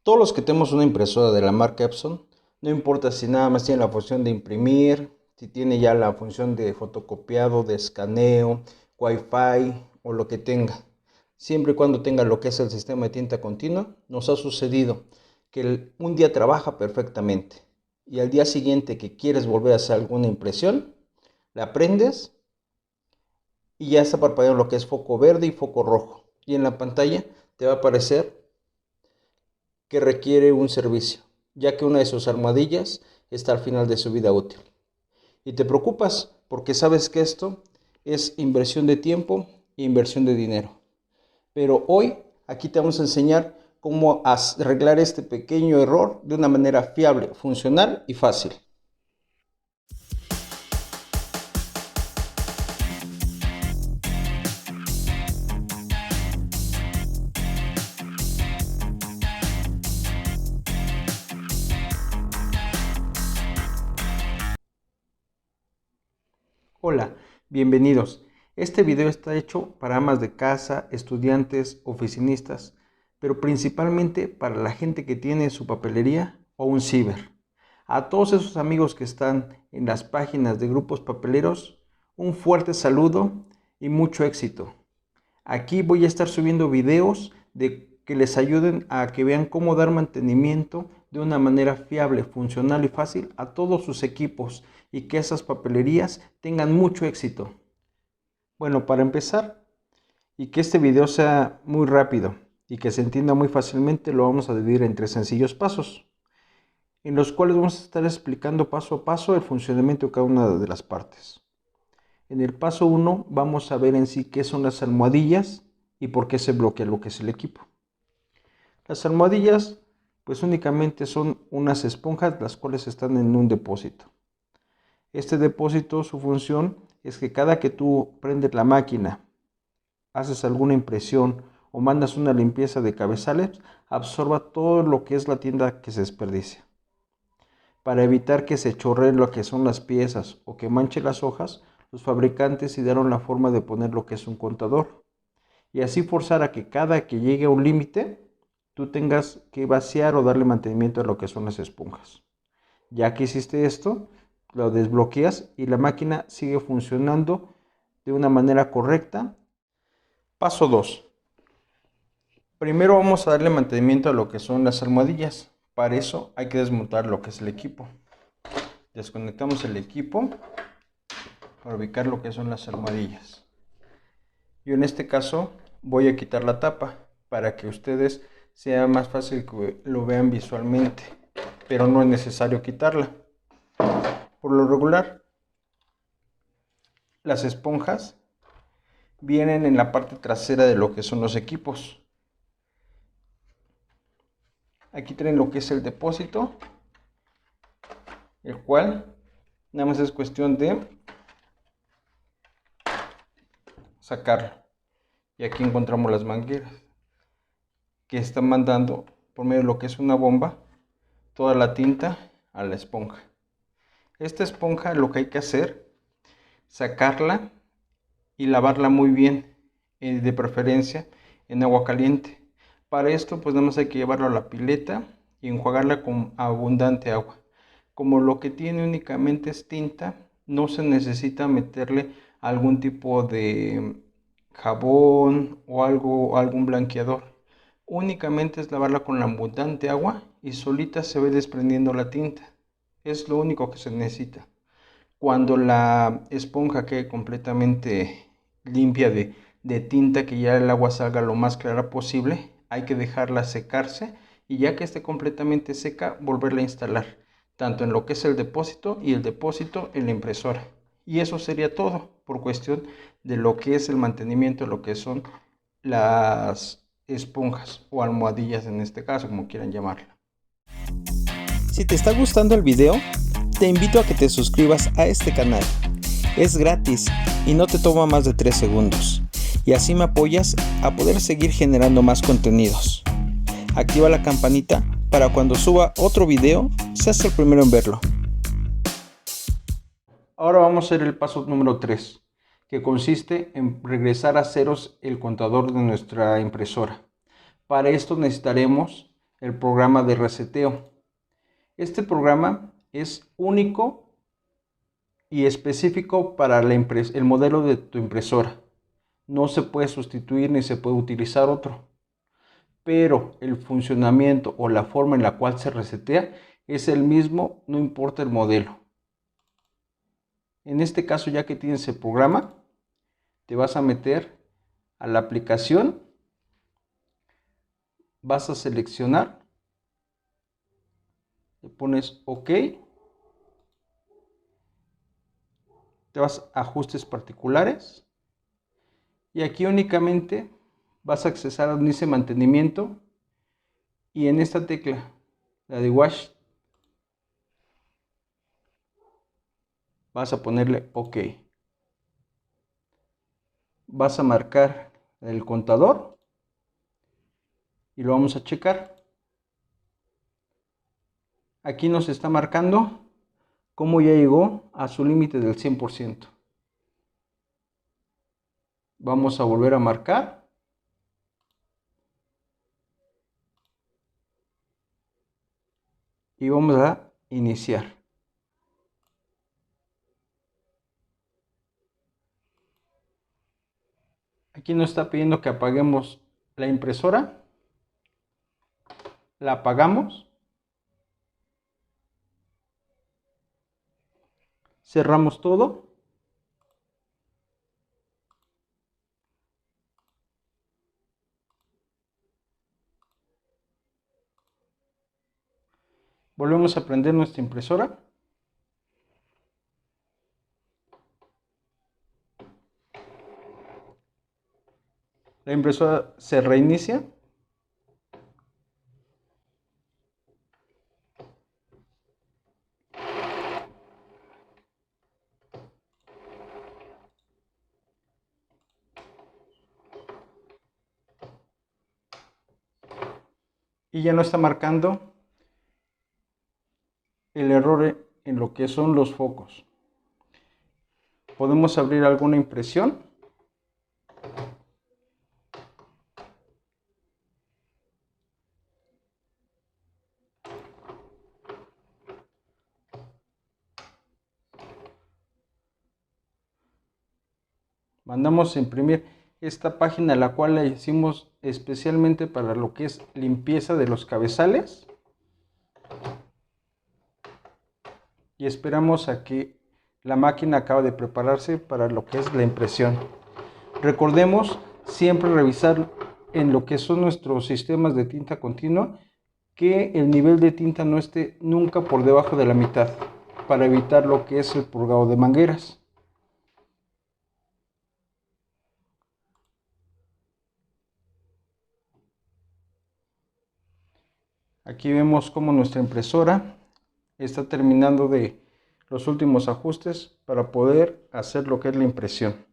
Todos los que tenemos una impresora de la marca Epson, no importa si nada más tiene la función de imprimir, si tiene ya la función de fotocopiado, de escaneo, Wi-Fi o lo que tenga. Siempre y cuando tenga lo que es el sistema de tinta continua, nos ha sucedido que un día trabaja perfectamente y al día siguiente que quieres volver a hacer alguna impresión, la prendes y ya está parpadeando lo que es foco verde y foco rojo. Y en la pantalla te va a aparecer que requiere un servicio, ya que una de sus armadillas está al final de su vida útil. Y te preocupas porque sabes que esto es inversión de tiempo e inversión de dinero. Pero hoy aquí te vamos a enseñar cómo arreglar este pequeño error de una manera fiable, funcional y fácil. Hola, bienvenidos. Este video está hecho para amas de casa, estudiantes, oficinistas, pero principalmente para la gente que tiene su papelería o un ciber. A todos esos amigos que están en las páginas de grupos papeleros, un fuerte saludo y mucho éxito. Aquí voy a estar subiendo videos que les ayuden a que vean cómo dar mantenimiento de una manera fiable, funcional y fácil a todos sus equipos y que esas papelerías tengan mucho éxito. Bueno, para empezar y que este video sea muy rápido y que se entienda muy fácilmente, lo vamos a dividir en 3 sencillos pasos, en los cuales vamos a estar explicando paso a paso el funcionamiento de cada una de las partes. En el paso 1 vamos a ver en sí qué son las almohadillas y por qué se bloquea lo que es el equipo. Las almohadillas pues únicamente son unas esponjas las cuales están en un depósito. Este depósito, su función es que cada que tú prendes la máquina, haces alguna impresión o mandas una limpieza de cabezales, absorba todo lo que es la tinta que se desperdicia. Para evitar que se chorreen lo que son las piezas o que manche las hojas, los fabricantes idearon la forma de poner lo que es un contador y así forzar a que cada que llegue a un límite, tú tengas que vaciar o darle mantenimiento a lo que son las esponjas. Ya que hiciste esto, lo desbloqueas y la máquina sigue funcionando de una manera correcta. Paso 2. Primero vamos a darle mantenimiento a lo que son las almohadillas. Para eso hay que desmontar lo que es el equipo. Desconectamos el equipo para ubicar lo que son las almohadillas. Yo en este caso voy a quitar la tapa para que ustedes sea más fácil que lo vean visualmente, pero no es necesario quitarla. Por lo regular, las esponjas vienen en la parte trasera de lo que son los equipos. Aquí tienen lo que es el depósito, el cual nada más es cuestión de sacarlo. Y aquí encontramos las mangueras que están mandando por medio de lo que es una bomba toda la tinta a la esponja. Esta esponja lo que hay que hacer, sacarla y lavarla muy bien, de preferencia en agua caliente. Para esto pues nada más hay que llevarlo a la pileta y enjuagarla con abundante agua. Como lo que tiene únicamente es tinta, no se necesita meterle algún tipo de jabón o algún blanqueador. Únicamente es lavarla con la abundante agua y solita se ve desprendiendo la tinta. Es lo único que se necesita. Cuando la esponja quede completamente limpia de tinta, que ya el agua salga lo más clara posible, hay que dejarla secarse y ya que esté completamente seca, volverla a instalar, tanto en lo que es el depósito y el depósito en la impresora. Y eso sería todo por cuestión de lo que es el mantenimiento, lo que son las esponjas o almohadillas en este caso, como quieran llamarla. Si te está gustando el video, te invito a que te suscribas a este canal. Es gratis y no te toma más de 3 segundos. Y así me apoyas a poder seguir generando más contenidos. Activa la campanita para cuando suba otro video, seas el primero en verlo. Ahora vamos a hacer el paso número 3, que consiste en regresar a ceros el contador de nuestra impresora. Para esto necesitaremos el programa de reseteo. Este programa es único y específico para el modelo de tu impresora. No se puede sustituir ni se puede utilizar otro. Pero el funcionamiento o la forma en la cual se resetea es el mismo, no importa el modelo. En este caso, ya que tienes el programa, te vas a meter a la aplicación, vas a seleccionar, le pones OK, te vas a ajustes particulares y aquí únicamente vas a accesar a donde dice mantenimiento y en esta tecla, la de Wash, vas a ponerle OK. Vas a marcar el contador y lo vamos a checar. Aquí nos está marcando cómo ya llegó a su límite del 100%. Vamos a volver a marcar. Y vamos a iniciar. Aquí nos está pidiendo que apaguemos la impresora. La apagamos. Cerramos todo. Volvemos a prender nuestra impresora. La impresora se reinicia. Y ya no está marcando el error en lo que son los focos. Podemos abrir alguna impresión. Mandamos a imprimir esta página, la cual la hicimos especialmente para lo que es limpieza de los cabezales. Y esperamos a que la máquina acabe de prepararse para lo que es la impresión. Recordemos siempre revisar en lo que son nuestros sistemas de tinta continua que el nivel de tinta no esté nunca por debajo de la mitad para evitar lo que es el purgado de mangueras. Aquí vemos cómo nuestra impresora está terminando de los últimos ajustes para poder hacer lo que es la impresión.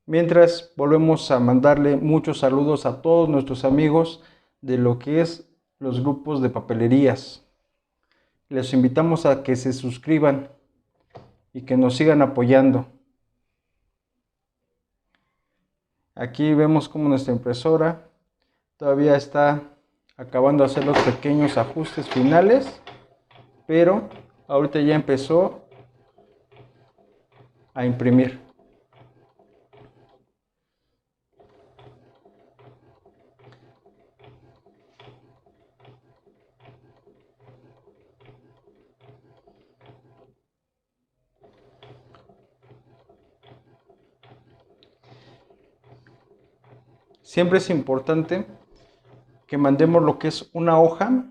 Mientras volvemos a mandarle muchos saludos a todos nuestros amigos de lo que es los grupos de papelerías. Les invitamos a que se suscriban y que nos sigan apoyando. Aquí vemos cómo nuestra impresora todavía está acabando de hacer los pequeños ajustes finales, pero ahorita ya empezó a imprimir. Siempre es importante que mandemos lo que es una hoja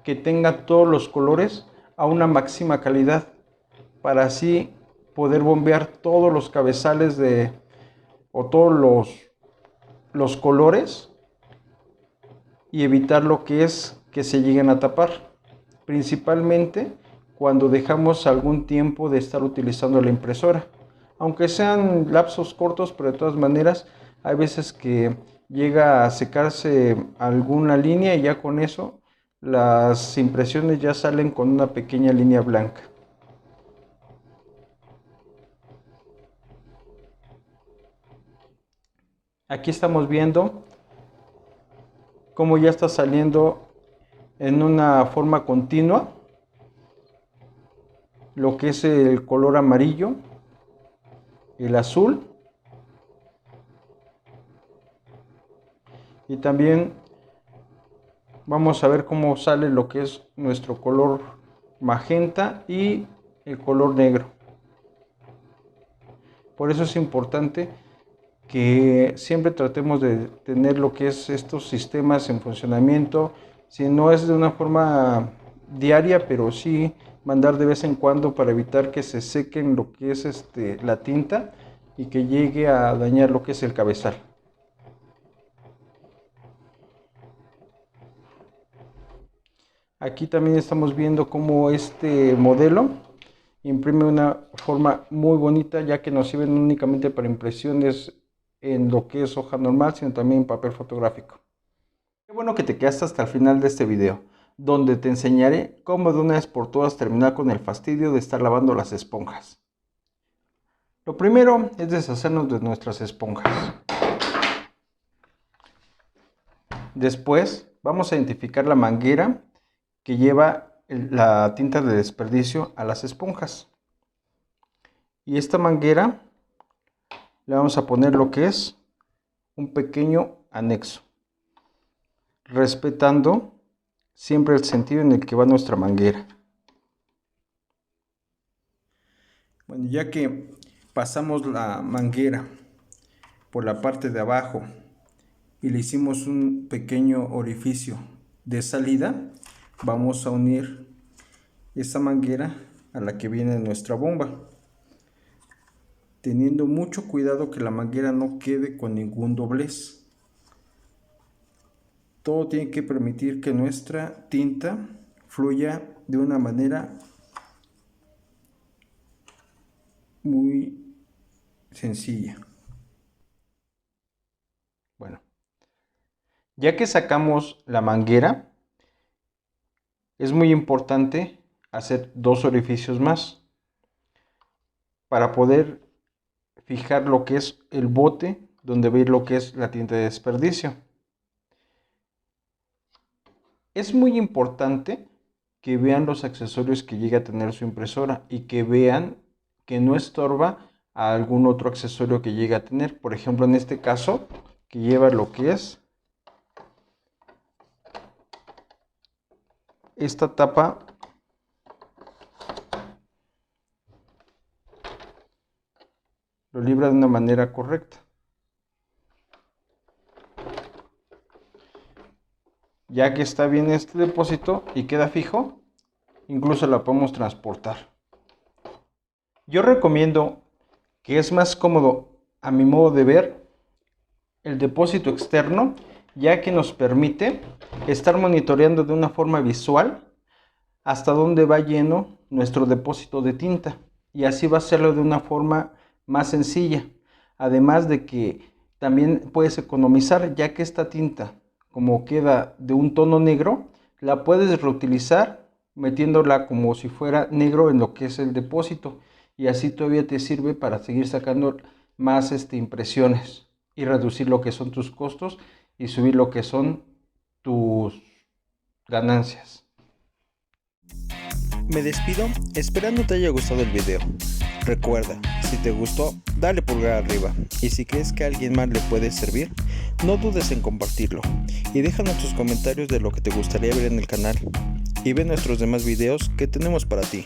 que tenga todos los colores a una máxima calidad para así poder bombear todos los cabezales o todos los colores y evitar lo que es que se lleguen a tapar, principalmente cuando dejamos algún tiempo de estar utilizando la impresora, aunque sean lapsos cortos, pero de todas maneras hay veces que llega a secarse alguna línea y ya con eso las impresiones ya salen con una pequeña línea blanca. Aquí estamos viendo cómo ya está saliendo en una forma continua lo que es el color amarillo, el azul y también vamos a ver cómo sale lo que es nuestro color magenta y el color negro. Por eso es importante que siempre tratemos de tener lo que es estos sistemas en funcionamiento, si no es de una forma diaria, pero sí mandar de vez en cuando para evitar que se sequen lo que es la tinta y que llegue a dañar lo que es el cabezal. Aquí también estamos viendo cómo este modelo imprime una forma muy bonita, ya que no sirven únicamente para impresiones en lo que es hoja normal, sino también en papel fotográfico. Qué bueno que te quedaste hasta el final de este video, donde te enseñaré cómo de una vez por todas terminar con el fastidio de estar lavando las esponjas. Lo primero es deshacernos de nuestras esponjas. Después vamos a identificar la manguera que lleva la tinta de desperdicio a las esponjas. Y esta manguera le vamos a poner lo que es un pequeño anexo, respetando siempre el sentido en el que va nuestra manguera. Bueno, ya que pasamos la manguera por la parte de abajo y le hicimos un pequeño orificio de salida, vamos a unir esta manguera a la que viene nuestra bomba, teniendo mucho cuidado que la manguera no quede con ningún doblez. Todo tiene que permitir que nuestra tinta fluya de una manera muy sencilla. Bueno, ya que sacamos la manguera, es muy importante hacer dos orificios más para poder fijar lo que es el bote donde va a ir lo que es la tinta de desperdicio. Es muy importante que vean los accesorios que llega a tener su impresora y que vean que no estorba a algún otro accesorio que llegue a tener. Por ejemplo, en este caso, que lleva lo que es esta tapa lo libra de una manera correcta. Ya que está bien este depósito y queda fijo, incluso la podemos transportar. Yo recomiendo que es más cómodo, a mi modo de ver, el depósito externo, ya que nos permite estar monitoreando de una forma visual hasta dónde va lleno nuestro depósito de tinta, y así va a hacerlo de una forma más sencilla, además de que también puedes economizar, ya que esta tinta, como queda de un tono negro, la puedes reutilizar metiéndola como si fuera negro en lo que es el depósito, y así todavía te sirve para seguir sacando más impresiones y reducir lo que son tus costos y subir lo que son tus ganancias. Me despido esperando te haya gustado el video. Recuerda, si te gustó, dale pulgar arriba, y si crees que a alguien más le puede servir, no dudes en compartirlo y déjanos tus comentarios de lo que te gustaría ver en el canal y ve nuestros demás videos que tenemos para ti.